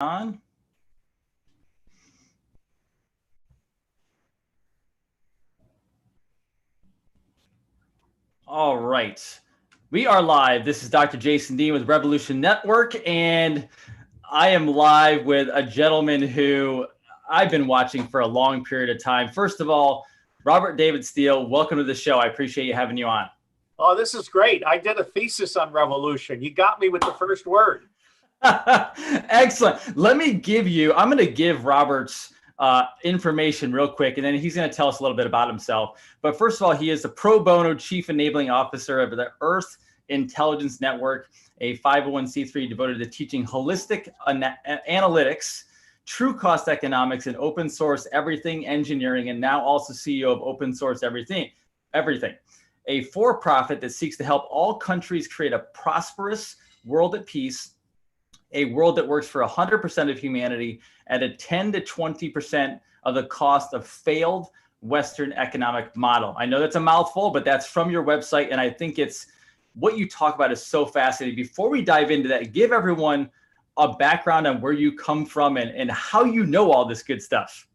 On. All right. We are live. This is Dr. Jason Dean with Revolution Network, and I am live with a gentleman who I've been watching for a long period of time. First of all, Robert David Steele, welcome to the show. I appreciate you having you on. Oh, this is great. I did a thesis on revolution. You got me with the first word. Excellent. I'm going to give Robert's information real quick, and then he's going to tell us a little bit about himself. But first of all, he is the pro bono chief enabling officer of the Earth Intelligence Network, a 501c3 devoted to teaching holistic analytics, true cost economics, and open source everything engineering, and now also CEO of Open Source Everything, a for-profit that seeks to help all countries create a prosperous world at peace, a world that works for 100% of humanity at a 10 to 20% of the cost of failed Western economic model. I know that's a mouthful, but that's from your website. And I think it's what you talk about is so fascinating. Before we dive into that, give everyone a background on where you come from and how you know all this good stuff.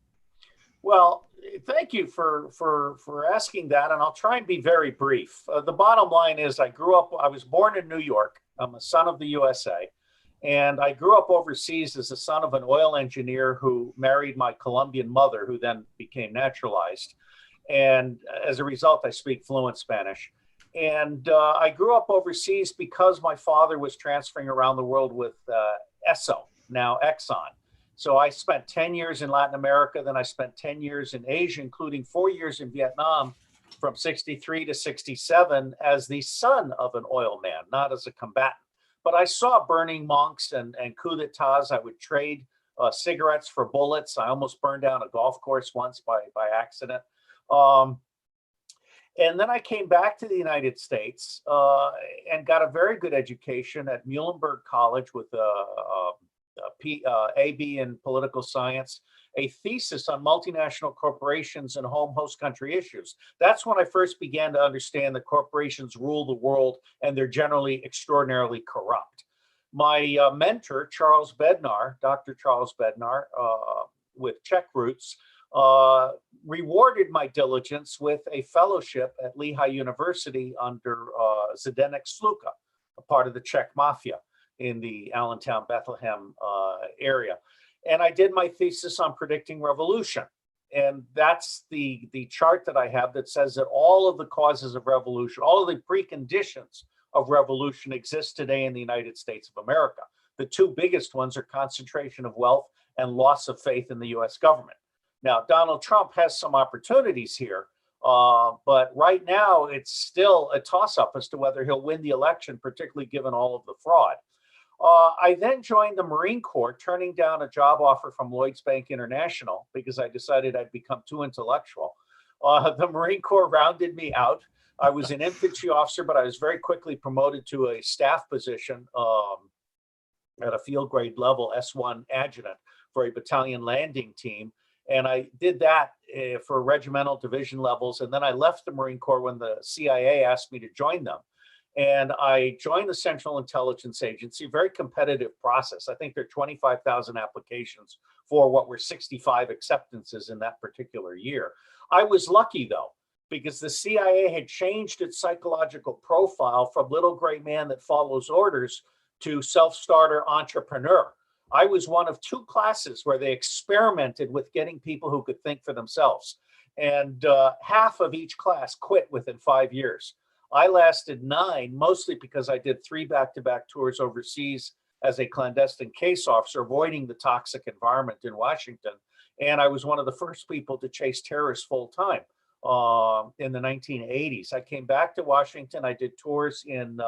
Well, thank you for asking that. And I'll try and be very brief. The bottom line is I was born in New York. I'm a son of the USA. And I grew up overseas as the son of an oil engineer who married my Colombian mother, who then became naturalized. And as a result, I speak fluent Spanish. And I grew up overseas because my father was transferring around the world with ESSO, now Exxon. So I spent 10 years in Latin America, then I spent 10 years in Asia, including 4 years in Vietnam from 63 to 67 as the son of an oil man, not as a combatant. But I saw burning monks and coup d'etats. I would trade cigarettes for bullets. I almost burned down a golf course once by accident. And then I came back to the United States and got a very good education at Muhlenberg College with a AB in political science, a thesis on multinational corporations and home host country issues. That's when I first began to understand that corporations rule the world and they're generally extraordinarily corrupt. My mentor, Charles Bednar, Dr. Charles Bednar, with Czech roots, rewarded my diligence with a fellowship at Lehigh University under Zdeněk Sluka, a part of the Czech mafia in the Allentown, Bethlehem area. And I did my thesis on predicting revolution. And that's the chart that I have that says that all of the causes of revolution, all of the preconditions of revolution exist today in the United States of America. The two biggest ones are concentration of wealth and loss of faith in the US government. Now, Donald Trump has some opportunities here, but right now it's still a toss-up as to whether he'll win the election, particularly given all of the fraud. I then joined the Marine Corps, turning down a job offer from Lloyds Bank International because I decided I'd become too intellectual. The Marine Corps rounded me out. I was an infantry officer, but I was very quickly promoted to a staff position at a field grade level, S1 adjutant for a battalion landing team. And I did that for regimental division levels. And then I left the Marine Corps when the CIA asked me to join them. And I joined the Central Intelligence Agency, very competitive process. I think there are 25,000 applications for what were 65 acceptances in that particular year. I was lucky, though, because the CIA had changed its psychological profile from little gray man that follows orders to self-starter entrepreneur. I was one of two classes where they experimented with getting people who could think for themselves. And half of each class quit within 5 years. I lasted 9, mostly because I did 3 back-to-back tours overseas as a clandestine case officer, avoiding the toxic environment in Washington. And I was one of the first people to chase terrorists full-time in the 1980s. I came back to Washington. I did tours in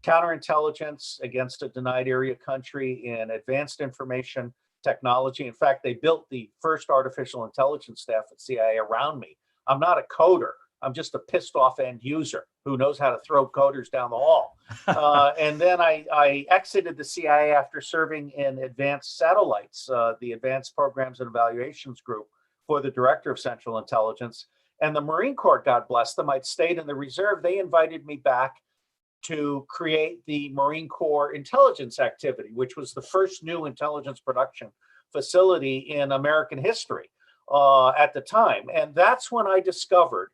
counterintelligence against a denied area country, in advanced information technology. In fact, they built the first artificial intelligence staff at CIA around me. I'm not a coder. I'm just a pissed off end user who knows how to throw coders down the hall. And then I exited the CIA after serving in advanced satellites, the Advanced Programs and Evaluations Group, for the director of Central Intelligence. And the Marine Corps, God bless them, I'd stayed in the reserve. They invited me back to create the Marine Corps Intelligence Activity, which was the first new intelligence production facility in American history at the time. And that's when I discovered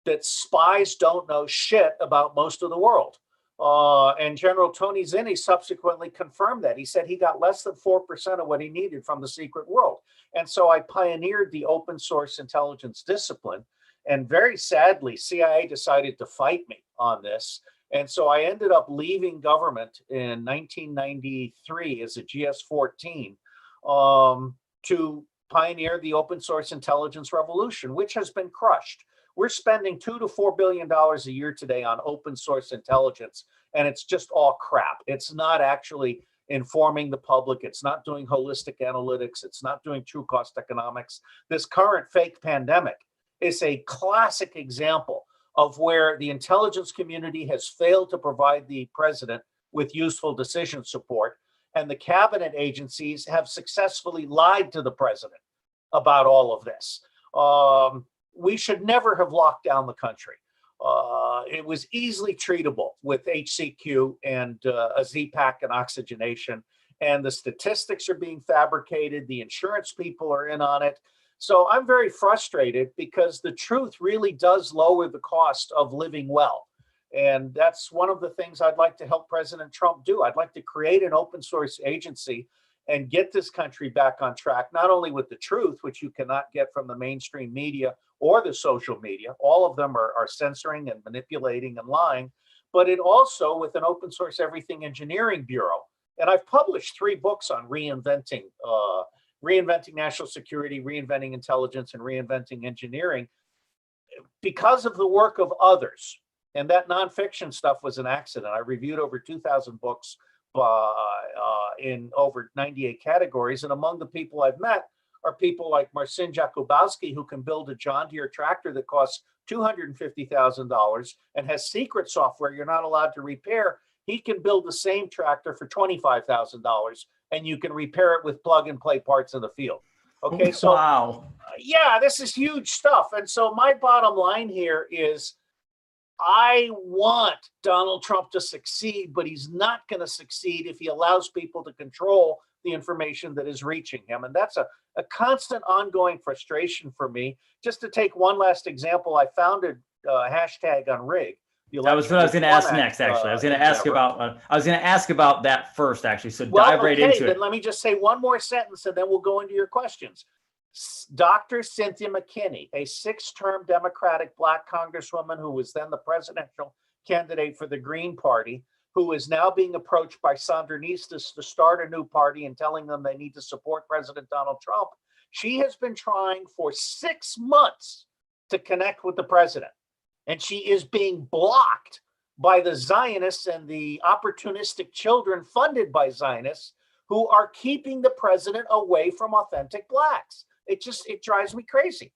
that spies don't know shit about most of the world. And General Tony Zinni subsequently confirmed that. He said he got less than 4% of what he needed from the secret world. And so I pioneered the open source intelligence discipline. And very sadly, CIA decided to fight me on this. And so I ended up leaving government in 1993 as a GS-14 to pioneer the open source intelligence revolution, which has been crushed. We're spending $2 to $4 billion a year today on open source intelligence, and it's just all crap. It's not actually informing the public. It's not doing holistic analytics. It's not doing true cost economics. This current fake pandemic is a classic example of where the intelligence community has failed to provide the president with useful decision support, and the cabinet agencies have successfully lied to the president about all of this. We should never have locked down the country. It was easily treatable with HCQ and a Z-Pack and oxygenation, and the statistics are being fabricated. The insurance people are in on it. So I'm very frustrated because the truth really does lower the cost of living well. And that's one of the things I'd like to help President Trump do. I'd like to create an open source agency and get this country back on track, not only with the truth, which you cannot get from the mainstream media or the social media. All of them are censoring and manipulating and lying, but it also with an open source everything engineering bureau. And I've published 3 books on reinventing national security, reinventing intelligence, and reinventing engineering because of the work of others. And that nonfiction stuff was an accident. I reviewed over 2,000 books in over 98 categories. And among the people I've met are people like Marcin Jakubowski, who can build a John Deere tractor that costs $250,000 and has secret software you're not allowed to repair. He can build the same tractor for $25,000 and you can repair it with plug and play parts in the field. Okay, so wow. Yeah, this is huge stuff. And so my bottom line here is I want Donald Trump to succeed, but he's not going to succeed if he allows people to control the information that is reaching him. And that's a constant ongoing frustration for me. Just to take one last example, I founded hashtag Unrig. That was what I was going to ask next, actually. I was going to ask about that first, actually. So dive right into it. Then let me just say one more sentence, and then we'll go into your questions. Dr. Cynthia McKinney, a 6-term Democratic Black Congresswoman who was then the presidential candidate for the Green Party, who is now being approached by Sandinistas to start a new party and telling them they need to support President Donald Trump. She has been trying for 6 months to connect with the president, and she is being blocked by the Zionists and the opportunistic children funded by Zionists who are keeping the president away from authentic Blacks. It drives me crazy.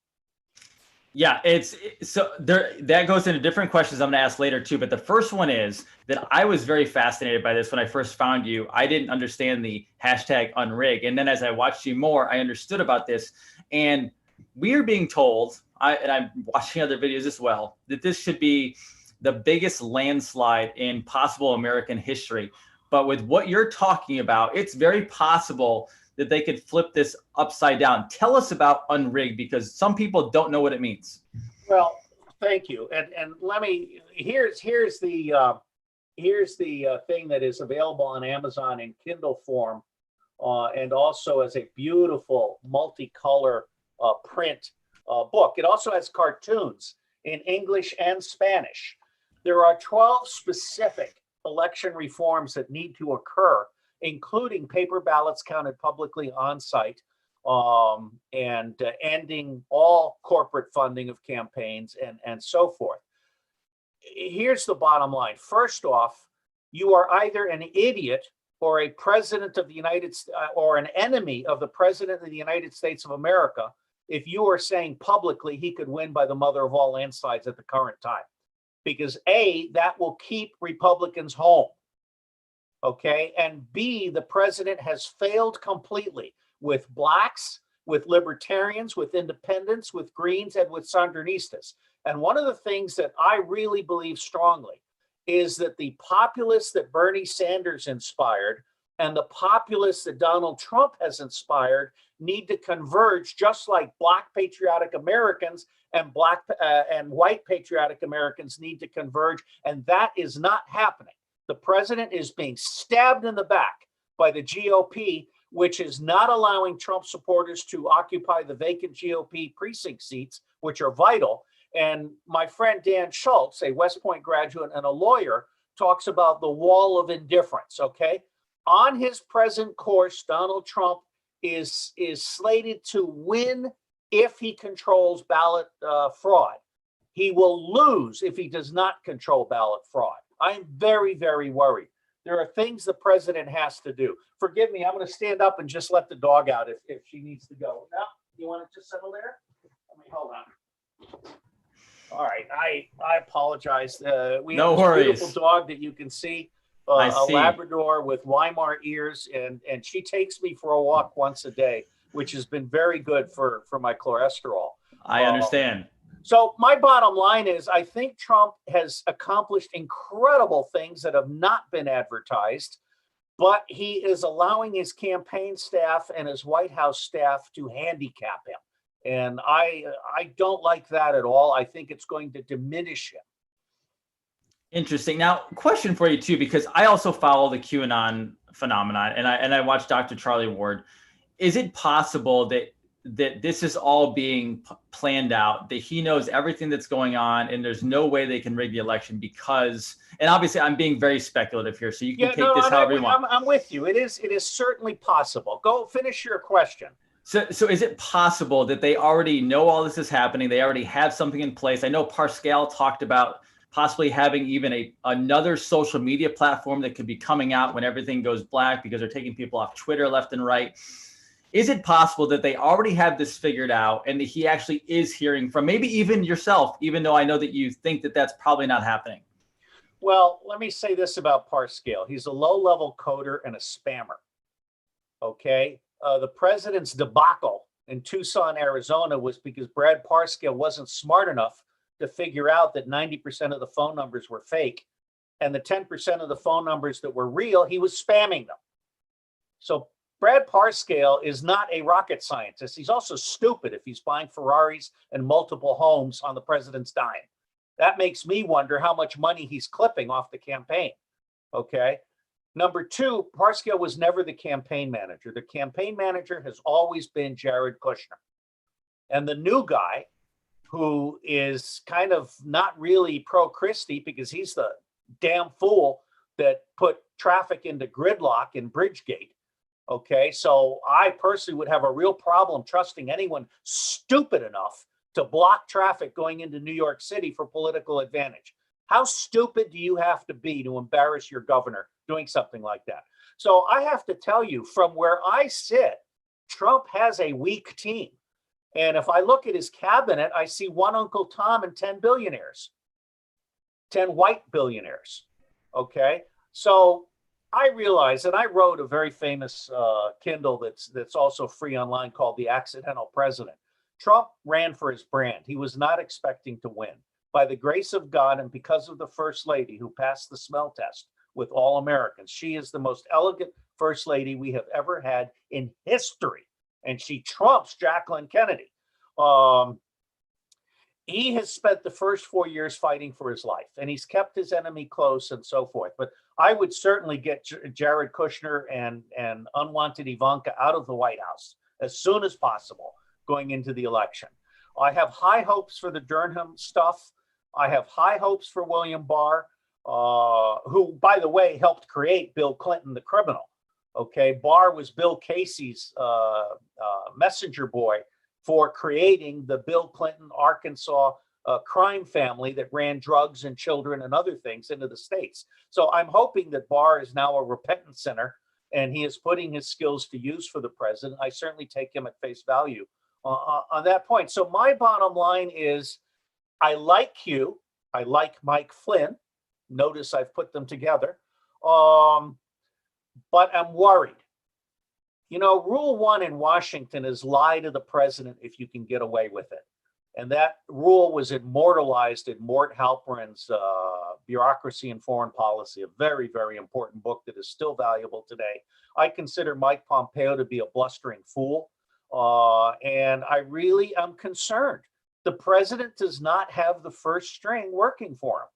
Yeah, that goes into different questions I'm going to ask later too. But the first one is that I was very fascinated by this when I first found you. I didn't understand the hashtag Unrig. And then as I watched you more, I understood about this. And we are being told, and I'm watching other videos as well, that this should be the biggest landslide in possible American history. But with what you're talking about, it's very possible that they could flip this upside down. Tell us about Unrig, because some people don't know what it means. Well, thank you. And let me, here's the thing that is available on Amazon in Kindle form, and also as a beautiful multicolor print book. It also has cartoons in English and Spanish. There are 12 specific election reforms that need to occur, including paper ballots counted publicly on site, and ending all corporate funding of campaigns and so forth. Here's the bottom line. First off, you are either an idiot or a president of the United States or an enemy of the president of the United States of America if you are saying publicly he could win by the mother of all landslides at the current time. Because A, that will keep Republicans home. Okay, and B, the president has failed completely with Blacks, with libertarians, with independents, with Greens, and with Sandinistas. And one of the things that I really believe strongly is that the populists that Bernie Sanders inspired and the populists that Donald Trump has inspired need to converge, just like Black patriotic Americans and white patriotic Americans need to converge, and that is not happening. The president is being stabbed in the back by the GOP, which is not allowing Trump supporters to occupy the vacant GOP precinct seats, which are vital. And my friend Dan Schultz, a West Point graduate and a lawyer, talks about the wall of indifference, okay? On his present course, Donald Trump is slated to win if he controls ballot fraud. He will lose if he does not control ballot fraud. I'm very, very worried. There are things the president has to do. Forgive me, I'm going to stand up and just let the dog out if she needs to go. Now, you want it to settle there? Let me hold on. All right, I apologize. We No have this worries. beautiful dog that you can see, I a see. Labrador with Weimar ears, and she takes me for a walk once a day, which has been very good for my cholesterol. I understand. So my bottom line is, I think Trump has accomplished incredible things that have not been advertised, but he is allowing his campaign staff and his White House staff to handicap him. And I don't like that at all. I think it's going to diminish him. Interesting. Now, question for you too, because I also follow the QAnon phenomenon, and I watch Dr. Charlie Ward. Is it possible that this is all being planned out, that he knows everything that's going on, and there's no way they can rig the election because, and obviously I'm being very speculative here, so you can take this however you want. I'm with you. It is certainly possible. Go finish your question. So is it possible that they already know all this is happening? They already have something in place. I know Pascal talked about possibly having even another social media platform that could be coming out when everything goes black because they're taking people off Twitter left and right. Is it possible that they already have this figured out and that he actually is hearing from maybe even yourself, even though I know that you think that that's probably not happening? Well, let me say this about Pascal. He's a low-level coder and a spammer. Okay? The president's debacle in Tucson, Arizona was because Brad Parscale wasn't smart enough to figure out that 90% of the phone numbers were fake, and the 10% of the phone numbers that were real, he was spamming them. So Brad Parscale is not a rocket scientist. He's also stupid if he's buying Ferraris and multiple homes on the president's dime. That makes me wonder how much money he's clipping off the campaign. Okay. Number two, Parscale was never the campaign manager. The campaign manager has always been Jared Kushner. And the new guy, who is kind of not really pro-Christie because he's the damn fool that put traffic into gridlock in Bridgegate. Okay, so I personally would have a real problem trusting anyone stupid enough to block traffic going into New York City for political advantage. How stupid do you have to be to embarrass your governor doing something like that? So I have to tell you, from where I sit, Trump has a weak team. And if I look at his cabinet, I see one Uncle Tom and 10 billionaires, 10 white billionaires. Okay, so I realize, and I wrote a very famous Kindle that's also free online called The Accidental President. Trump ran for his brand. He was not expecting to win. By the grace of God and because of the First Lady who passed the smell test with all Americans, she is the most elegant First Lady we have ever had in history. And she trumps Jacqueline Kennedy. He has spent the first 4 years fighting for his life, and he's kept his enemy close and so forth. But I would certainly get Jared Kushner and unwanted Ivanka out of the White House as soon as possible going into the election. I have high hopes for the Durham stuff. I have high hopes for William Barr, who, by the way, helped create Bill Clinton, the criminal. Okay, Barr was Bill Casey's messenger boy for creating the Bill Clinton, Arkansas crime family that ran drugs and children and other things into the States. So I'm hoping that Barr is now a repentant sinner and he is putting his skills to use for the president. I certainly take him at face value on that point. So my bottom line is, I like Q. I like Mike Flynn. Notice I've put them together. But I'm worried. You know, rule one in Washington is lie to the president if you can get away with it. And that rule was immortalized in Mort Halperin's Bureaucracy and Foreign Policy, a very, very important book that is still valuable today. I consider Mike Pompeo to be a blustering fool. And I really am concerned. The president does not have the first string working for him.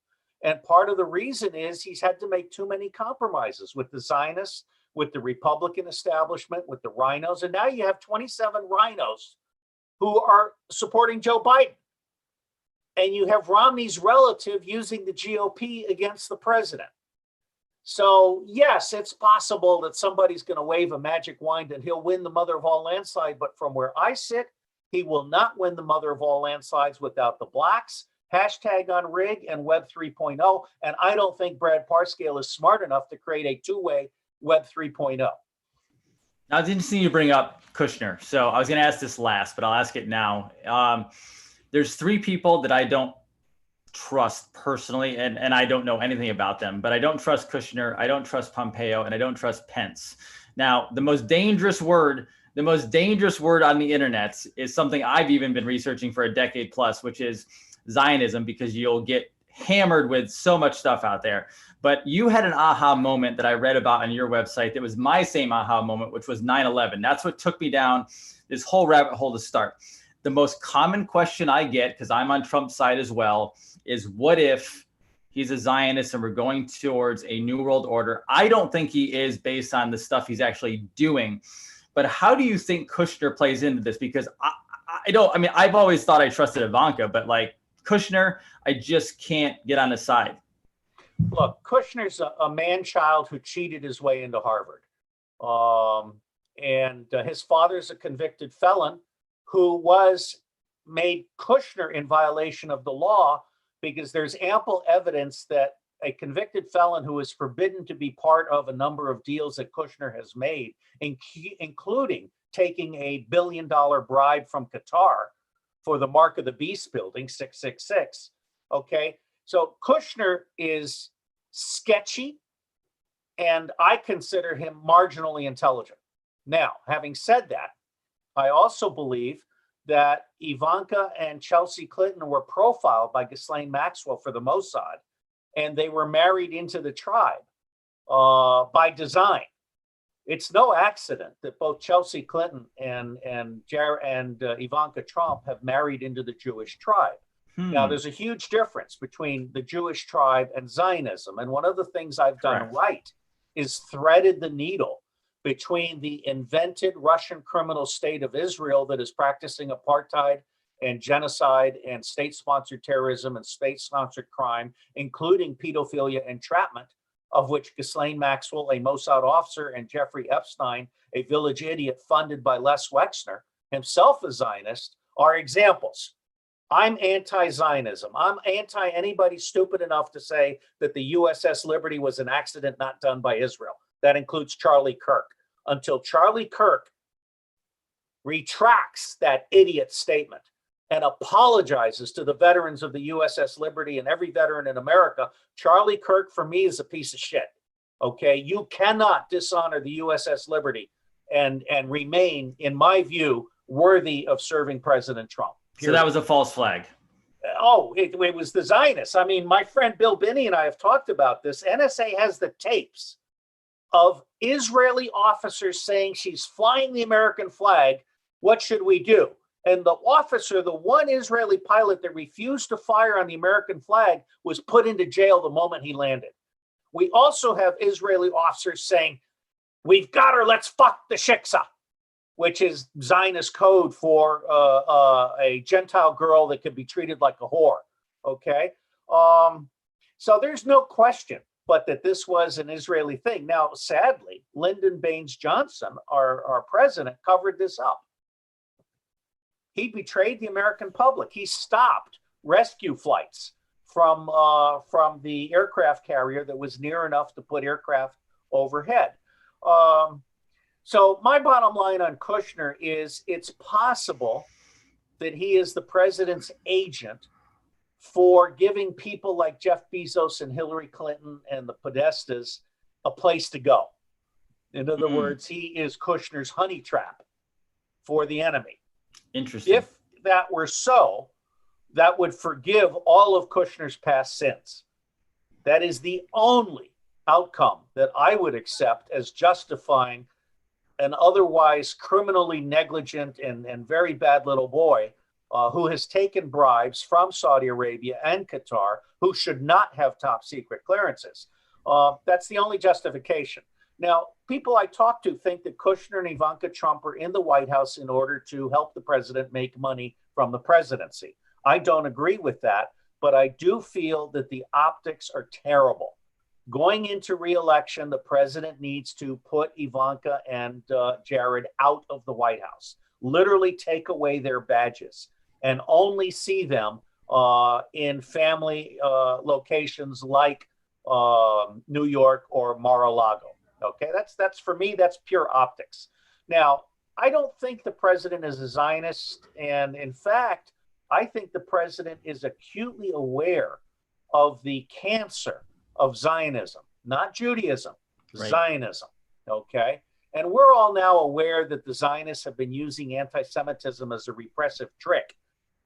And part of the reason is he's had to make too many compromises with the Zionists, with the Republican establishment, with the rhinos. And now you have 27 rhinos who are supporting Joe Biden. And you have Romney's relative using the GOP against the president. So, yes, it's possible that somebody's going to wave a magic wand and he'll win the mother of all landslides. But from where I sit, he will not win the mother of all landslides without the blacks, hashtag on rig, and Web 3.0. And I don't think Brad Parscale is smart enough to create a two-way Web 3.0. Now, it's interesting you bring up Kushner. So I was going to ask this last, but I'll ask it now. There's three people that I don't trust personally, and I don't know anything about them, but I don't trust Kushner, I don't trust Pompeo, and I don't trust Pence. Now, the most dangerous word on the internet is something I've even been researching for a decade plus, which is Zionism, because you'll get hammered with so much stuff out there. But you had an aha moment that I read about on your website that was my same aha moment, which was 9/11. That's what took me down this whole rabbit hole to start. The most common question I get, because I'm on Trump's side as well, is what if he's a Zionist and we're going towards a new world order? I don't think he is, based on the stuff he's actually doing. But how do you think Kushner plays into this? Because I've always thought I trusted Ivanka, but like Kushner, I just can't get on his side. Look, Kushner's a man-child who cheated his way into Harvard. And his father's a convicted felon who was made Kushner in violation of the law, because there's ample evidence that a convicted felon who is forbidden to be part of a number of deals that Kushner has made, including taking $1 billion bribe from Qatar for the Mark of the Beast building, 666. Okay, so Kushner is sketchy, and I consider him marginally intelligent. Now, having said that, I also believe that Ivanka and Chelsea Clinton were profiled by Ghislaine Maxwell for the Mossad, and they were married into the tribe by design. It's no accident that both Chelsea Clinton and Ivanka Trump have married into the Jewish tribe. Now, there's a huge difference between the Jewish tribe and Zionism. And one of the things I've done right is threaded the needle between the invented Russian criminal state of Israel that is practicing apartheid and genocide and state-sponsored terrorism and state-sponsored crime, including pedophilia entrapment, of which Ghislaine Maxwell, a Mossad officer, and Jeffrey Epstein, a village idiot funded by Les Wexner, himself a Zionist, are examples. I'm anti-Zionism. I'm anti anybody stupid enough to say that the USS Liberty was an accident not done by Israel. That includes Charlie Kirk. Until Charlie Kirk retracts that idiot statement and apologizes to the veterans of the USS Liberty and every veteran in America, Charlie Kirk, for me, is a piece of shit. Okay, you cannot dishonor the USS Liberty and remain, in my view, worthy of serving President Trump. Period. So that was a false flag. Oh, it was the Zionists. I mean, my friend Bill Binney and I have talked about this. NSA has the tapes of Israeli officers saying, she's flying the American flag. What should we do? And the officer, the one Israeli pilot that refused to fire on the American flag, was put into jail the moment he landed. We also have Israeli officers saying, we've got her, let's fuck the shiksa, which is Zionist code for a Gentile girl that could be treated like a whore. Okay. So there's no question but that this was an Israeli thing. Now, sadly, Lyndon Baines Johnson, our president, covered this up. He betrayed the American public. He stopped rescue flights from the aircraft carrier that was near enough to put aircraft overhead. So my bottom line on Kushner is it's possible that he is the president's agent for giving people like Jeff Bezos and Hillary Clinton and the Podestas a place to go. In other words, he is Kushner's honey trap for the enemy. Interesting. If that were so, that would forgive all of Kushner's past sins. That is the only outcome that I would accept as justifying an otherwise criminally negligent and very bad little boy who has taken bribes from Saudi Arabia and Qatar, who should not have top secret clearances. That's the only justification. Now, people I talk to think that Kushner and Ivanka Trump are in the White House in order to help the president make money from the presidency. I don't agree with that, but I do feel that the optics are terrible. Going into re-election, the president needs to put Ivanka and Jared out of the White House, literally take away their badges and only see them in family locations like New York or Mar-a-Lago. Okay, that's for me, that's pure optics. Now, I don't think the president is a Zionist. And in fact, I think the president is acutely aware of the cancer of Zionism, not Judaism, right. Zionism. Okay. And we're all now aware that the Zionists have been using anti-Semitism as a repressive trick.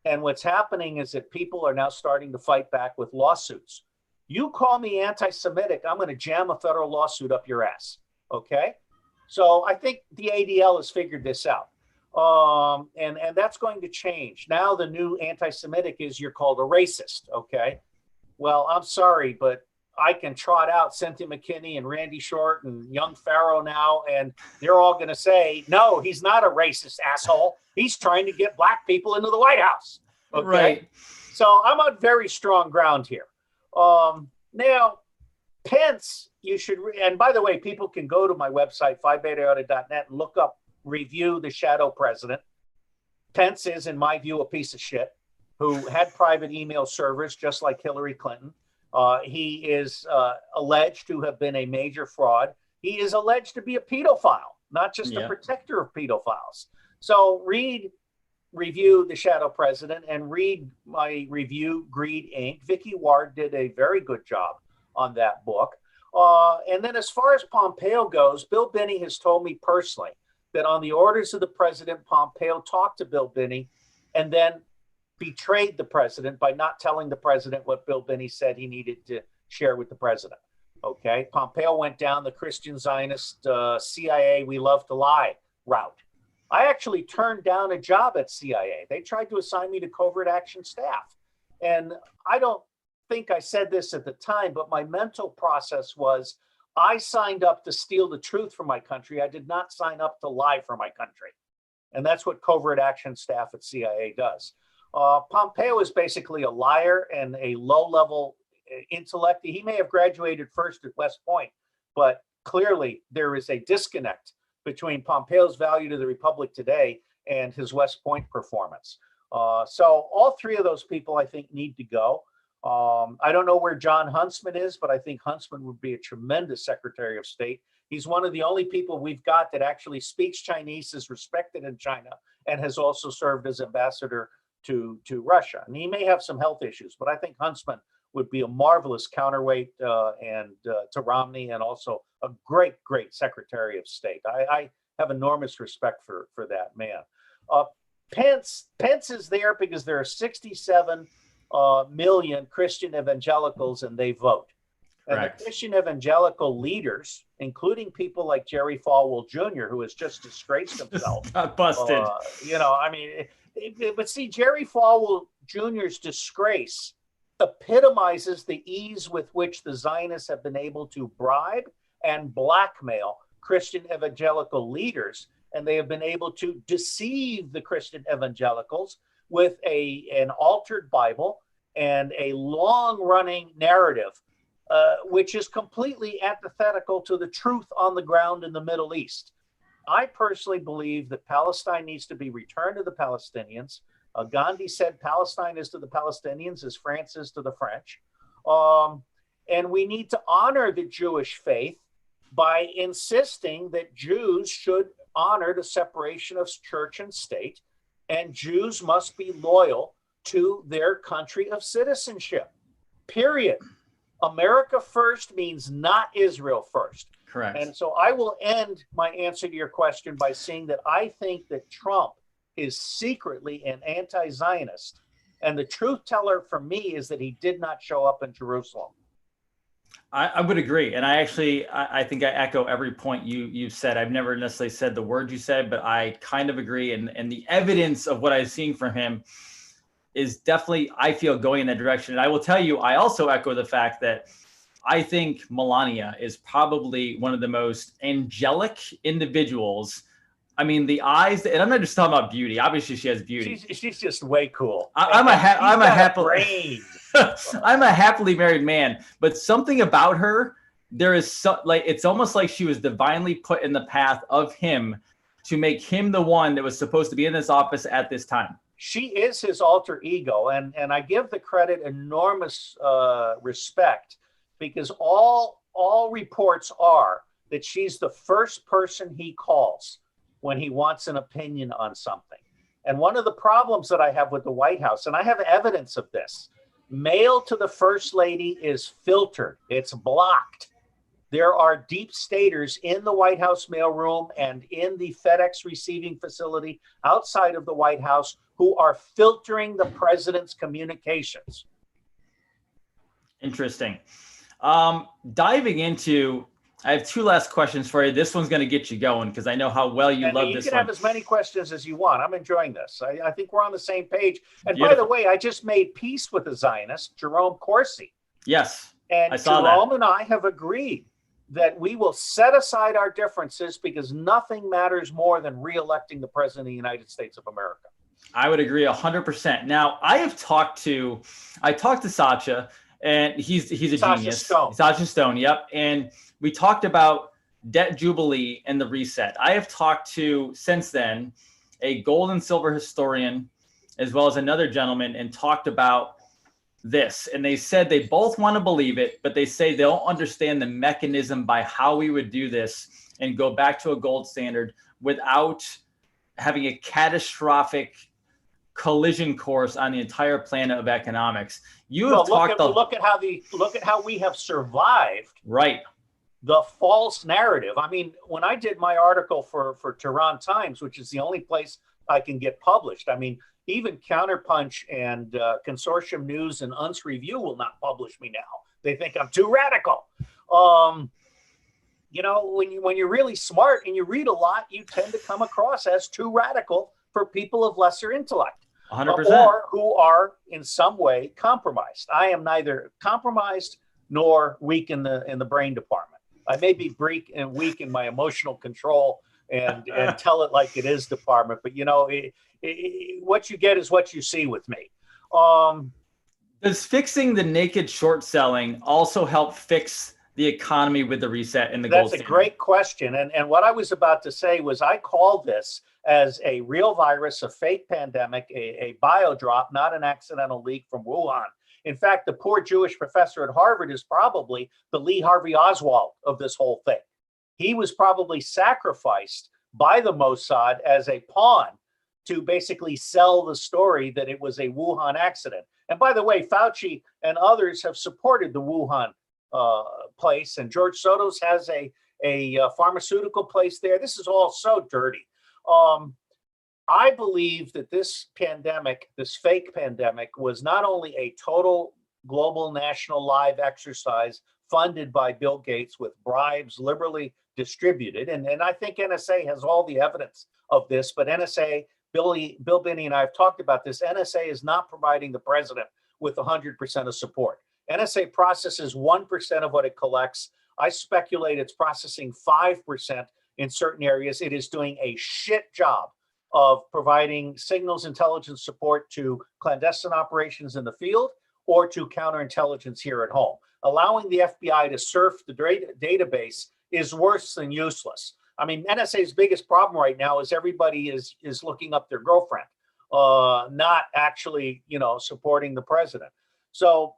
And what's happening is that people are now starting to fight back with lawsuits. You call me anti-Semitic, I'm going to jam a federal lawsuit up your ass. Okay. So I think the ADL has figured this out. And that's going to change. Now the new anti-Semitic is you're called a racist. Okay. Well, I'm sorry, but I can trot out Cynthia McKinney and Randy Short and young Farrow now, and they're all going to say, no, he's not a racist asshole. He's trying to get black people into the White House. Okay. Right. So I'm on very strong ground here. Now, Pence, you should, and by the way, people can go to my website, phibetaiota.net, and look up Review the Shadow President. Pence is, in my view, a piece of shit who had private email servers just like Hillary Clinton. He is alleged to have been a major fraud. He is alleged to be a pedophile, not just a protector of pedophiles. So review The Shadow President and read my review, Greed, Inc. Vicky Ward did a very good job on that book. And then as far as Pompeo goes, Bill Binney has told me personally that on the orders of the president, Pompeo talked to Bill Binney and then betrayed the president by not telling the president what Bill Binney said he needed to share with the president. Okay. Pompeo went down the Christian Zionist CIA, we love to lie route. I actually turned down a job at CIA. They tried to assign me to covert action staff. And I don't think I said this at the time, but my mental process was I signed up to steal the truth from my country. I did not sign up to lie for my country. And that's what covert action staff at CIA does. Pompeo is basically a liar and a low-level intellect. He may have graduated first at West Point, but clearly there is a disconnect between Pompeo's value to the Republic today and his West Point performance. So all three of those people, I think, need to go. I don't know where John Huntsman is, but I think Huntsman would be a tremendous Secretary of State. He's one of the only people we've got that actually speaks Chinese, is respected in China, and has also served as ambassador to Russia. And he may have some health issues, but I think Huntsman would be a marvelous counterweight to Romney, and also a great, great Secretary of State. I have enormous respect for that man. Pence is there because there are 67 million Christian evangelicals and they vote. And the Christian evangelical leaders, including people like Jerry Falwell Jr., who has just disgraced himself. Got busted. But see, Jerry Falwell Jr.'s disgrace epitomizes the ease with which the Zionists have been able to bribe and blackmail Christian evangelical leaders. And they have been able to deceive the Christian evangelicals with an altered Bible and a long-running narrative, which is completely antithetical to the truth on the ground in the Middle East. I personally believe that Palestine needs to be returned to the Palestinians. Gandhi said Palestine is to the Palestinians as France is to the French. And we need to honor the Jewish faith by insisting that Jews should honor the separation of church and state, and Jews must be loyal to their country of citizenship, period. America first means not Israel first. Correct. And so I will end my answer to your question by saying that I think that Trump is secretly an anti-Zionist And the truth teller for me is that he did not show up in Jerusalem. I would agree. And I think I echo every point you've said. I've never necessarily said the word you said, but I kind of agree. And the evidence of what I've seen from him is definitely, I feel, going in that direction. And I will tell you, I also echo the fact that I think Melania is probably one of the most angelic individuals. I mean, the eyes, and I'm not just talking about beauty. Obviously, she has beauty. She's just way cool. I'm a happily married man, but something about her, there is it's almost like she was divinely put in the path of him to make him the one that was supposed to be in this office at this time. She is his alter ego, and I give the credit enormous respect, because all reports are that she's the first person he calls when he wants an opinion on something. And one of the problems that I have with the White House, and I have evidence of this, mail to the First Lady is filtered. It's blocked. There are deep staters in the White House mailroom and in the FedEx receiving facility outside of the White House who are filtering the president's communications. Interesting. Diving into, I have two last questions for you. This one's going to get you going because I know how well you love this one. You can have as many questions as you want. I'm enjoying this. I think we're on the same page. And Beautiful. By the way, I just made peace with a Zionist, Jerome Corsi. Yes, and I saw Jerome that. And I have agreed that we will set aside our differences because nothing matters more than re-electing the president of the United States of America. I would agree 100%. Now, I talked to Sacha, and he's a genius. Sacha Stone, yep. And we talked about debt jubilee and the reset. I have talked to, since then, a gold and silver historian, as well as another gentleman, and talked about this. And they said they both want to believe it, but they say they don't understand the mechanism by how we would do this and go back to a gold standard without having a catastrophic collision course on the entire planet of economics. Look at how we have survived. Right. The false narrative. I mean, when I did my article for Tehran Times, which is the only place I can get published, I mean, even Counterpunch and Consortium News and Unz Review will not publish me now. They think I'm too radical. You know, when you're really smart and you read a lot, you tend to come across as too radical for people of lesser intellect. 100%. Or who are in some way compromised. I am neither compromised nor weak in the brain department. I may be weak in my emotional control and tell it like it is department, but you know, what you get is what you see with me. Does fixing the naked short selling also help fix the economy with the reset and the gold standard? That's a great question. And what I was about to say was I call this as a real virus, a fake pandemic, a biodrop, not an accidental leak from Wuhan. In fact, the poor Jewish professor at Harvard is probably the Lee Harvey Oswald of this whole thing. He was probably sacrificed by the Mossad as a pawn to basically sell the story that it was a Wuhan accident. And by the way, Fauci and others have supported the Wuhan place, and George Soros has a pharmaceutical place there. This is all so dirty. I believe that this pandemic, this fake pandemic, was not only a total global national live exercise funded by Bill Gates with bribes liberally distributed. And I think NSA has all the evidence of this, but NSA, Bill Binney and I have talked about this. NSA is not providing the president with 100% of support. NSA processes 1% of what it collects. I speculate it's processing 5% in certain areas. It is doing a shit job of providing signals intelligence support to clandestine operations in the field or to counterintelligence here at home. Allowing the FBI to surf the database is worse than useless. I mean, NSA's biggest problem right now is everybody is looking up their girlfriend, not actually, supporting the president. So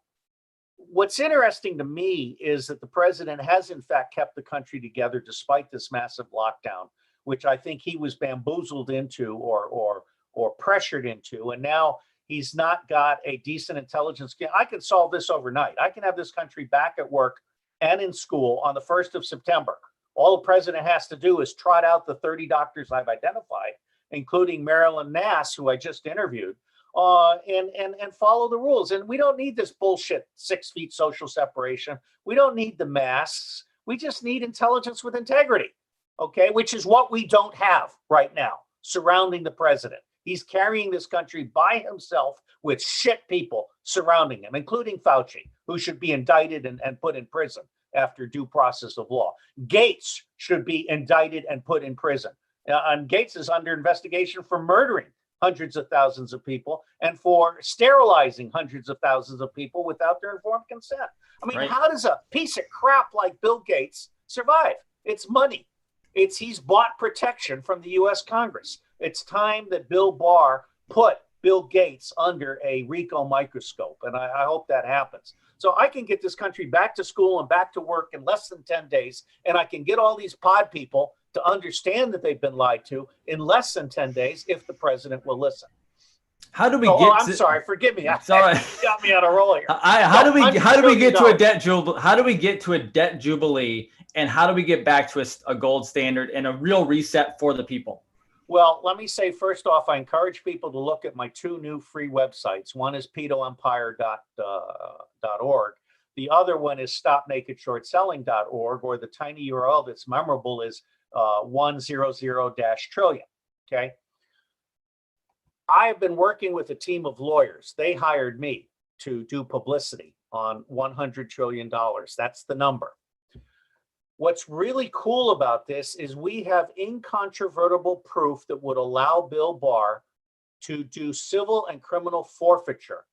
what's interesting to me is that the president has in fact kept the country together despite this massive lockdown, which I think he was bamboozled into or pressured into. And now he's not got a decent intelligence. I can solve this overnight. I can have this country back at work and in school on the 1st of September. All the president has to do is trot out the 30 doctors I've identified, including Marilyn Nass, who I just interviewed, and follow the rules. And we don't need this bullshit 6 feet social separation. We don't need the masks. We just need intelligence with integrity, okay, which is what we don't have right now surrounding the president. He's carrying this country by himself with shit people surrounding him, including Fauci, who should be indicted and put in prison after due process of law. Gates should be indicted and put in prison. And Gates is under investigation for murdering hundreds of thousands of people and for sterilizing hundreds of thousands of people without their informed consent. I mean, how does a piece of crap like Bill Gates survive? It's money. He's bought protection from the U.S. Congress. It's time that Bill Barr put Bill Gates under a RICO microscope, and I hope that happens. So I can get this country back to school and back to work in less than 10 days, and I can get all these pod people to understand that they've been lied to in less than 10 days if the president will listen. How do we I'm sorry, forgive me. It's all right. You got me on a roll here. How do we get to a debt jubilee? How do we get to a debt jubilee, and how do we get back to a gold standard and a real reset for the people? Well, let me say, first off, I encourage people to look at my 2 new free websites. One is pedoempire.org. The other one is stopnakedshortselling.org, or the tiny URL that's memorable is 100-trillion. Okay. I have been working with a team of lawyers. They hired me to do publicity on $100 trillion. That's the number. What's really cool about this is we have incontrovertible proof that would allow Bill Barr to do civil and criminal forfeiture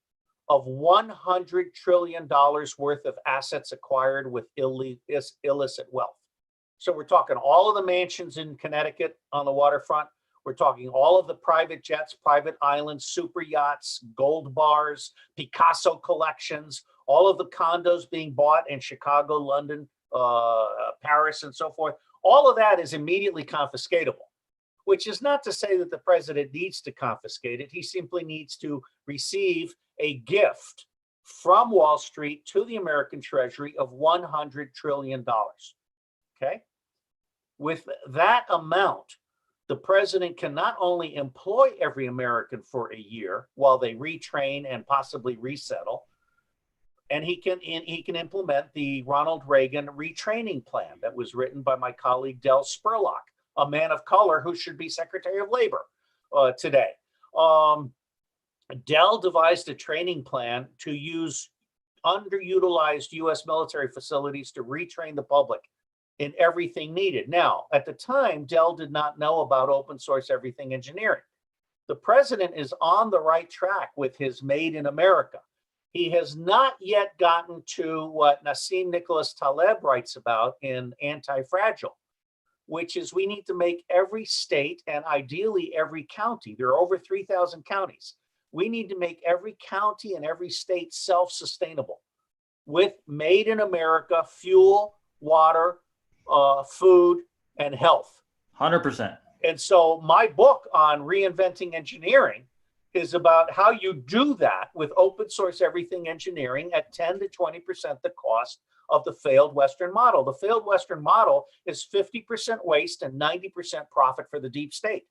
of $100 trillion worth of assets acquired with illicit wealth. So we're talking all of the mansions in Connecticut on the waterfront. We're talking all of the private jets, private islands, super yachts, gold bars, Picasso collections, all of the condos being bought in Chicago, London, Paris, and so forth. All of that is immediately confiscatable, which is not to say that the president needs to confiscate it. He simply needs to receive a gift from Wall Street to the American Treasury of $100 trillion. Okay? With that amount, the president can not only employ every American for a year while they retrain and possibly resettle, and he can implement the Ronald Reagan retraining plan that was written by my colleague Del Spurlock, a man of color who should be Secretary of Labor today. Del devised a training plan to use underutilized U.S. military facilities to retrain the public in everything needed. Now, at the time, Del did not know about open source everything engineering. The president is on the right track with his Made in America. He has not yet gotten to what Nassim Nicholas Taleb writes about in Anti-Fragile, which is we need to make every state and ideally every county, there are over 3,000 counties, we need to make every county and every state self-sustainable with Made in America fuel, water, food, and health. 100%. And so my book on reinventing engineering is about how you do that with open source everything engineering at 10 to 20% the cost of the failed Western model. The failed Western model is 50% waste and 90% profit for the deep state.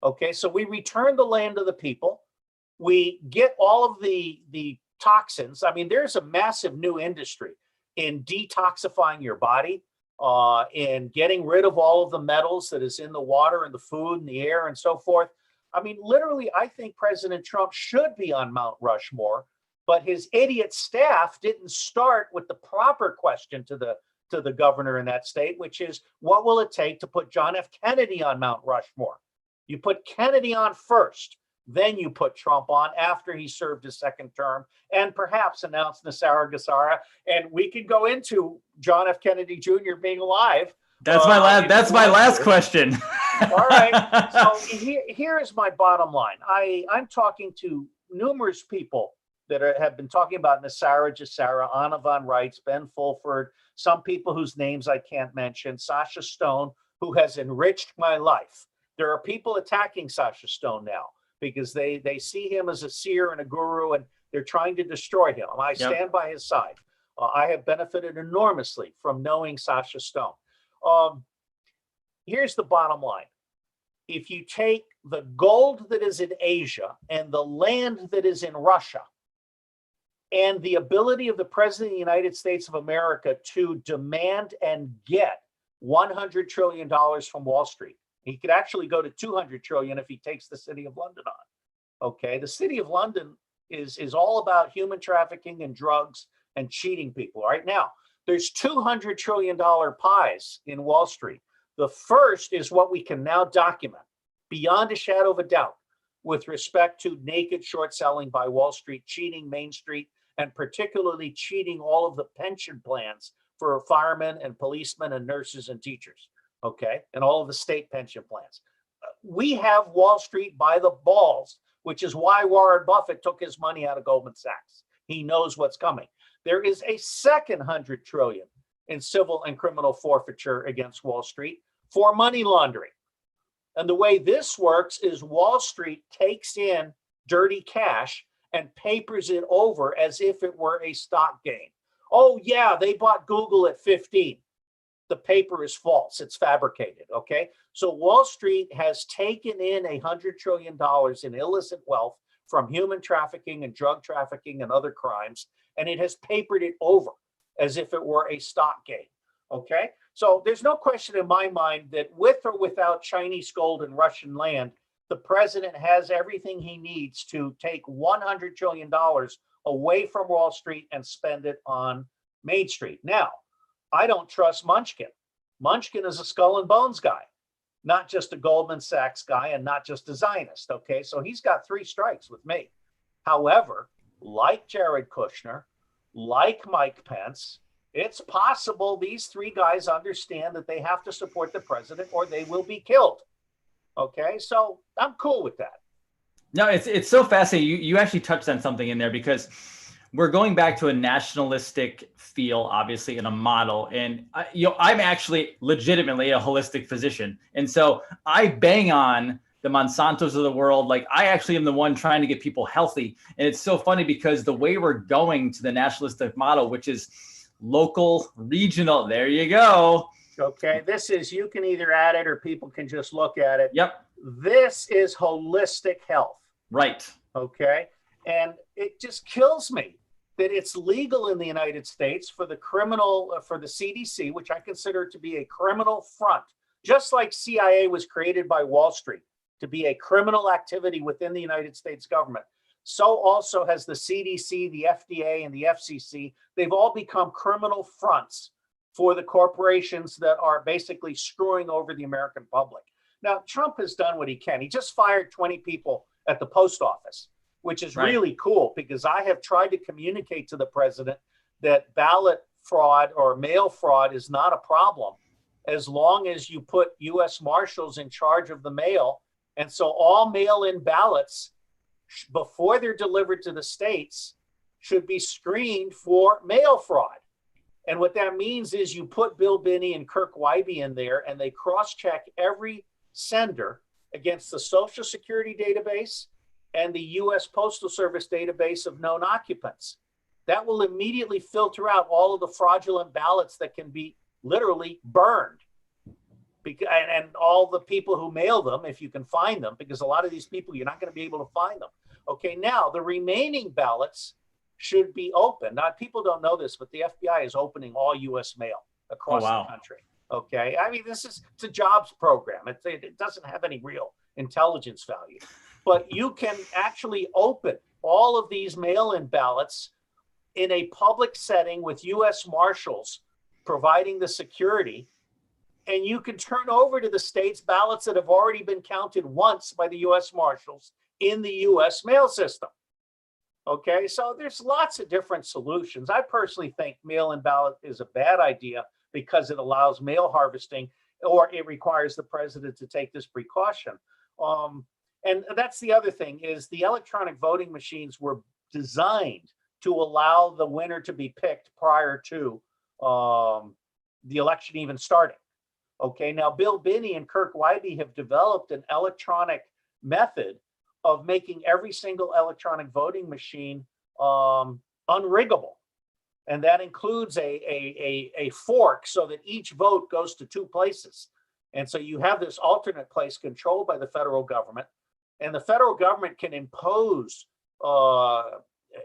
Okay, so we return the land to the people. We get all of the toxins. I mean, there's a massive new industry in detoxifying your body, in getting rid of all of the metals that is in the water and the food and the air and so forth. I mean, literally, I think President Trump should be on Mount Rushmore, but his idiot staff didn't start with the proper question to the governor in that state, which is, what will it take to put John F. Kennedy on Mount Rushmore? You put Kennedy on first, then you put Trump on after he served his second term, and perhaps announce NESARA, GESARA. And we could go into John F. Kennedy Jr. being alive. That's my last question. All right. So here is my bottom line. I'm talking to numerous people that have been talking about NESARA, GESARA, Anna von Reitz, Ben Fulford, some people whose names I can't mention, Sasha Stone, who has enriched my life. There are people attacking Sasha Stone now because they see him as a seer and a guru, and they're trying to destroy him. I stand by his side. I have benefited enormously from knowing Sasha Stone. Here's the bottom line. if you take the gold that is in Asia and the land that is in Russia, and the ability of the President of the United States of America to demand and get $100 trillion from Wall Street. He could actually go to 200 trillion if he takes the City of London on. Okay, the City of London is all about human trafficking and drugs and cheating people. Right now, there's $200 trillion pies in Wall Street. The first is what we can now document beyond a shadow of a doubt with respect to naked short selling by Wall Street, cheating Main Street, and particularly cheating all of the pension plans for firemen and policemen and nurses and teachers, okay, and all of the state pension plans. We have Wall Street by the balls, which is why Warren Buffett took his money out of Goldman Sachs. He knows what's coming. There is a second 100 trillion in civil and criminal forfeiture against Wall Street for money laundering. And the way this works is Wall Street takes in dirty cash and papers it over as if it were a stock gain. Oh yeah, they bought Google at 15. The paper is false, it's fabricated, okay? So Wall Street has taken in $100 trillion in illicit wealth from human trafficking and drug trafficking and other crimes, and it has papered it over as if it were a stock gain, okay? So there's no question in my mind that with or without Chinese gold and Russian land, the president has everything he needs to take $100 trillion away from Wall Street and spend it on Main Street. Now, I don't trust Munchkin. Munchkin is a skull and bones guy, not just a Goldman Sachs guy and not just a Zionist, okay? So he's got 3 strikes with me. However, like Jared Kushner, like Mike Pence, it's possible these 3 guys understand that they have to support the president or they will be killed. Okay, so I'm cool with that. No, it's so fascinating. You actually touched on something in there because we're going back to a nationalistic feel, obviously, in a model. And I'm actually legitimately a holistic physician, and so I bang on the Monsantos of the world. Like, I actually am the one trying to get people healthy. And it's so funny because the way we're going to the nationalistic model, which is local, regional, there you go. Okay, this is, you can either add it or people can just look at it. Yep. This is holistic health. Right. Okay, and it just kills me that it's legal in the United States for the for the CDC, which I consider to be a criminal front, just like CIA was created by Wall Street to be a criminal activity within the United States government. So also has the CDC, the FDA, and the FCC. They've all become criminal fronts for the corporations that are basically screwing over the American public. Now, Trump has done what he can. He just fired 20 people at the post office, which is really cool because I have tried to communicate to the president that ballot fraud or mail fraud is not a problem as long as you put U.S. Marshals in charge of the mail. And so all mail-in ballots, before they're delivered to the states, should be screened for mail fraud. And what that means is you put Bill Binney and Kirk Wybie in there and they cross-check every sender against the Social Security database and the U.S. Postal Service database of known occupants. That will immediately filter out all of the fraudulent ballots that can be literally burned. And all the people who mail them, if you can find them, because a lot of these people, you're not going to be able to find them. Okay, now the remaining ballots should be open. Now, people don't know this, but the FBI is opening all U.S. mail across the country. Okay, I mean, it's a jobs program. It doesn't have any real intelligence value. But you can actually open all of these mail-in ballots in a public setting with U.S. Marshals providing the security, and you can turn over to the states ballots that have already been counted once by the U.S. Marshals in the U.S. mail system. Okay, so there's lots of different solutions. I personally think mail-in ballot is a bad idea because it allows mail harvesting, or it requires the president to take this precaution. And that's the other thing, is the electronic voting machines were designed to allow the winner to be picked prior to the election even starting. Okay, now Bill Binney and Kirk Wybie have developed an electronic method of making every single electronic voting machine unriggable. And that includes a fork so that each vote goes to 2 places. And so you have this alternate place controlled by the federal government, and the federal government can impose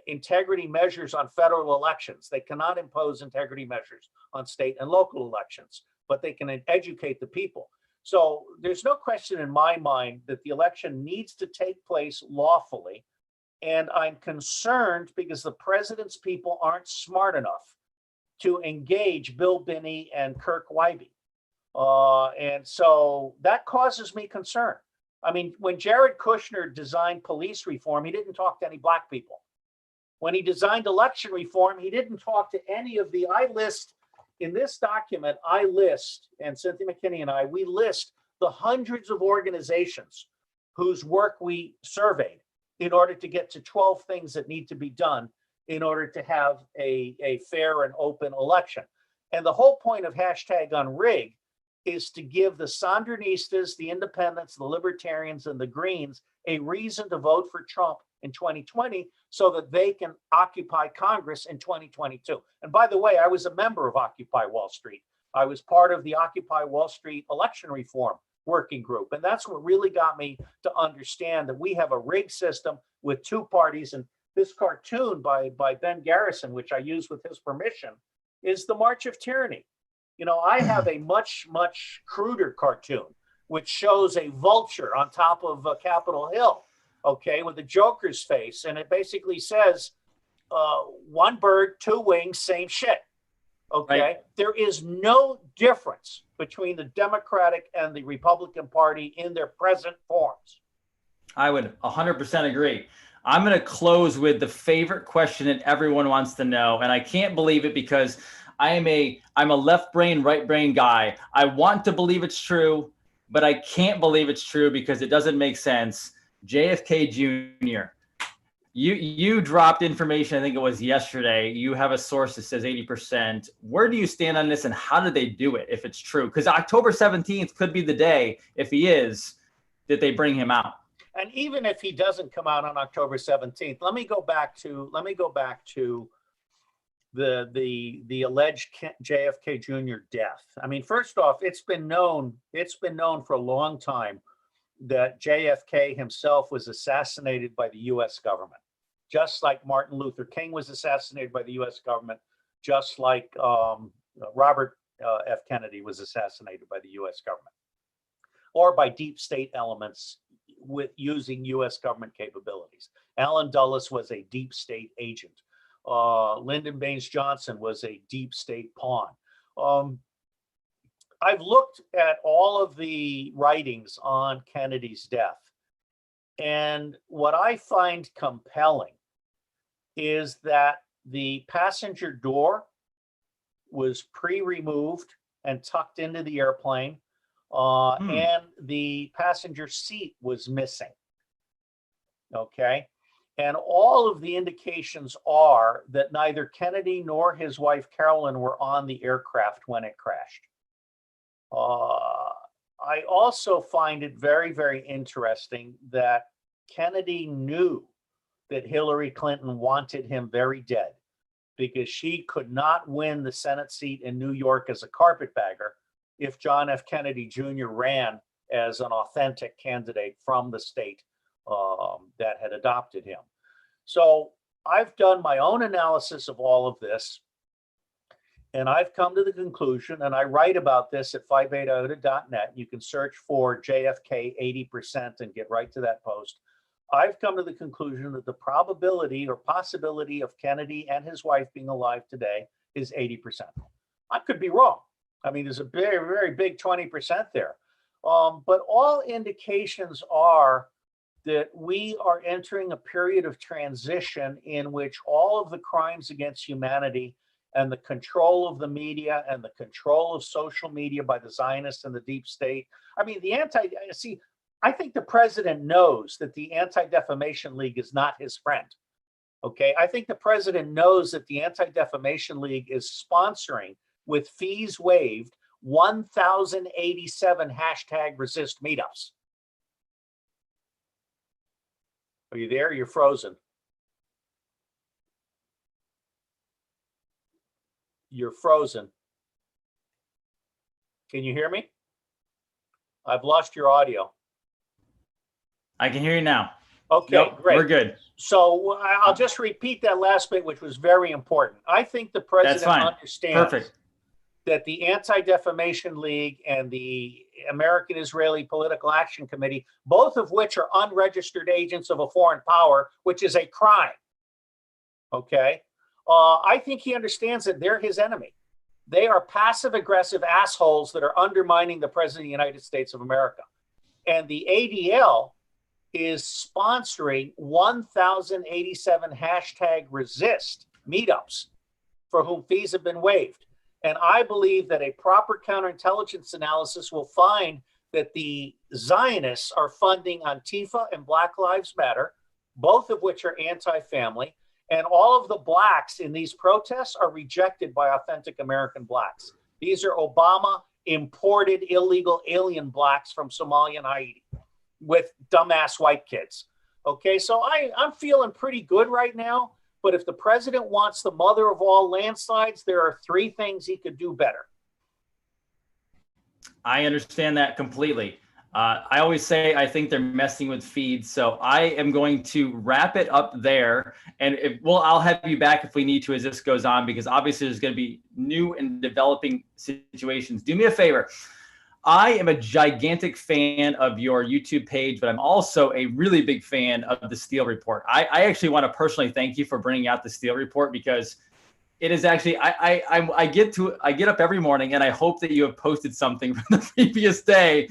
integrity measures on federal elections. They cannot impose integrity measures on state and local elections, but they can educate the people. So there's no question in my mind that the election needs to take place lawfully. And I'm concerned because the president's people aren't smart enough to engage Bill Binney and Kirk Wybie. And so that causes me concern. I mean, when Jared Kushner designed police reform, he didn't talk to any black people. When he designed election reform, he didn't talk to any of the, I list in this document, I list, and Cynthia McKinney and I, we list the hundreds of organizations whose work we surveyed in order to get to 12 things that need to be done in order to have a fair and open election. And the whole point of #unrig is to give the Sandinistas, the independents, the libertarians, and the Greens a reason to vote for Trump in 2020 so that they can occupy Congress in 2022. And by the way, I was a member of Occupy Wall Street. I was part of the Occupy Wall Street election reform working group. And that's what really got me to understand that we have a rigged system with two parties. And this cartoon by Ben Garrison, which I use with his permission, is the March of Tyranny. You know, I have a much, much cruder cartoon, which shows a vulture on top of Capitol Hill, okay, with the Joker's face. And it basically says, one bird, two wings, same shit. Okay. Right. There is no difference between the Democratic and the Republican Party in their present forms. I would 100% agree. I'm going to close with the favorite question that everyone wants to know. And I can't believe it because I'm a left brain, right brain guy. I want to believe it's true, but I can't believe it's true because it doesn't make sense. JFK Jr. You dropped information, I think it was yesterday. You have a source that says 80%. Where do you stand on this and how did they do it if it's true? Because October 17th could be the day, if he is, that they bring him out. And even if he doesn't come out on October 17th, let me go back to the alleged JFK Jr. death. I mean, first off, it's been known for a long time that JFK himself was assassinated by the U.S. government, just like Martin Luther King was assassinated by the U.S. government, just like Robert F. Kennedy was assassinated by the U.S. government, or by deep state elements with using U.S. government capabilities. Allen Dulles was a deep state agent. Lyndon Baines Johnson was a deep state pawn. I've looked at all of the writings on Kennedy's death, and what I find compelling is that the passenger door was pre-removed and tucked into the airplane, and the passenger seat was missing. Okay. And all of the indications are that neither Kennedy nor his wife Carolyn were on the aircraft when it crashed. I also find it very, very interesting that Kennedy knew that Hillary Clinton wanted him very dead because she could not win the Senate seat in New York as a carpetbagger if John F. Kennedy Jr. ran as an authentic candidate from the state that had adopted him. So I've done my own analysis of all of this, and I've come to the conclusion, and I write about this at 58iota.net. You can search for JFK 80% and get right to that post. I've come to the conclusion that the probability or possibility of Kennedy and his wife being alive today is 80%. I could be wrong. I mean, there's a very, very big 20% there. But all indications are that we are entering a period of transition in which all of the crimes against humanity and the control of the media and the control of social media by the Zionists and the deep state. I mean, I think the president knows that the Anti-Defamation League is not his friend. Okay. I think the president knows that the Anti-Defamation League is sponsoring, with fees waived, 1,087 #resist meetups. Are you there? You're frozen. You're frozen. Can you hear me? I've lost your audio. I can hear you now. Okay, Nope, great. we're good. So I'll just repeat that last bit, which was very important. I think the That's president fine. understands Perfect. that the Anti-Defamation League and the American Israeli Political Action Committee, both of which are unregistered agents of a foreign power, which is a crime. Okay. I think he understands that they're his enemy. They are passive aggressive assholes that are undermining the president of the United States of America. And the ADL is sponsoring 1,087 #resist meetups for whom fees have been waived. And I believe that a proper counterintelligence analysis will find that the Zionists are funding Antifa and Black Lives Matter, both of which are anti-family. And all of the blacks in these protests are rejected by authentic American blacks. These are Obama imported illegal alien blacks from Somalia and Haiti with dumbass white kids. Okay, so I'm feeling pretty good right now. But if the president wants the mother of all landslides, there are 3 things he could do better. I understand that completely. I always say I think they're messing with feeds, so I am going to wrap it up there. And I'll have you back if we need to as this goes on, because obviously there's going to be new and developing situations. Do me a favor. I am a gigantic fan of your YouTube page, but I'm also a really big fan of the Steele Report. I actually want to personally thank you for bringing out the Steele Report, because it is actually, I get up every morning and I hope that you have posted something from the previous day,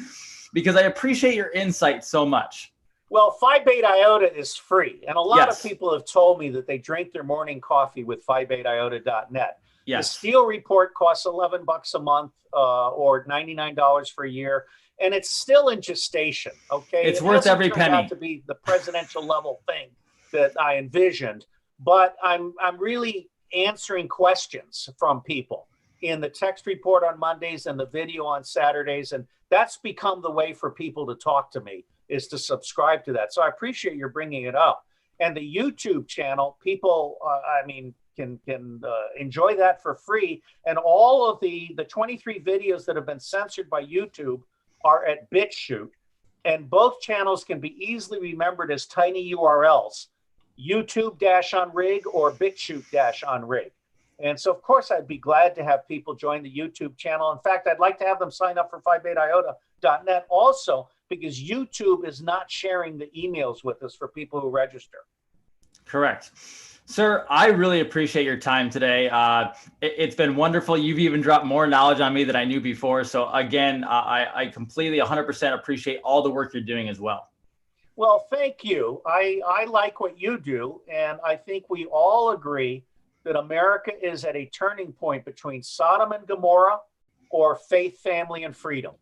because I appreciate your insight so much. Well, Phi Beta Iota is free. And a lot of people have told me that they drink their morning coffee with PhiBetaIota.net. Yes. The Steele Report costs $11 a month or $99 for a year. And it's still in gestation. Okay. It's worth every penny. Out to be the presidential level thing that I envisioned. But I'm really answering questions from people in the text report on Mondays and the video on Saturdays. And that's become the way for people to talk to me, is to subscribe to that. So I appreciate your bringing it up. And the YouTube channel, people, can enjoy that for free. And all of the 23 videos that have been censored by YouTube are at BitChute. And both channels can be easily remembered as tiny URLs, YouTube-on-rig or BitChute-on-rig. And so, of course, I'd be glad to have people join the YouTube channel. In fact, I'd like to have them sign up for PhiBetaIota.net also, because YouTube is not sharing the emails with us for people who register. Correct. Sir, I really appreciate your time today. It's been wonderful. You've even dropped more knowledge on me than I knew before. So again, I completely 100% appreciate all the work you're doing as well. Well, thank you. I like what you do. And I think we all agree that America is at a turning point between Sodom and Gomorrah or faith, family, and freedom.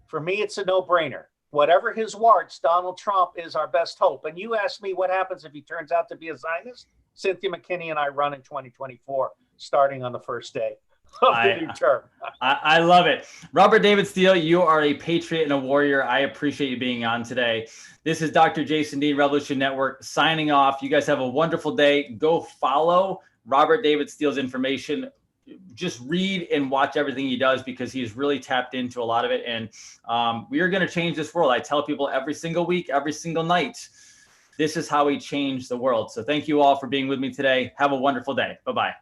For me, it's a no-brainer. Whatever his warts, Donald Trump is our best hope. And you asked me what happens if he turns out to be a Zionist? Cynthia McKinney and I run in 2024, starting on the first day of the new term. I love it. Robert David Steele, you are a patriot and a warrior. I appreciate you being on today. This is Dr. Jason Dean, Revolution Network, signing off. You guys have a wonderful day. Go follow Robert David Steele's information. Just read and watch everything he does, because he's really tapped into a lot of it. And we are going to change this world. I tell people every single week, every single night, this is how we change the world. So thank you all for being with me today. Have a wonderful day. Bye-bye.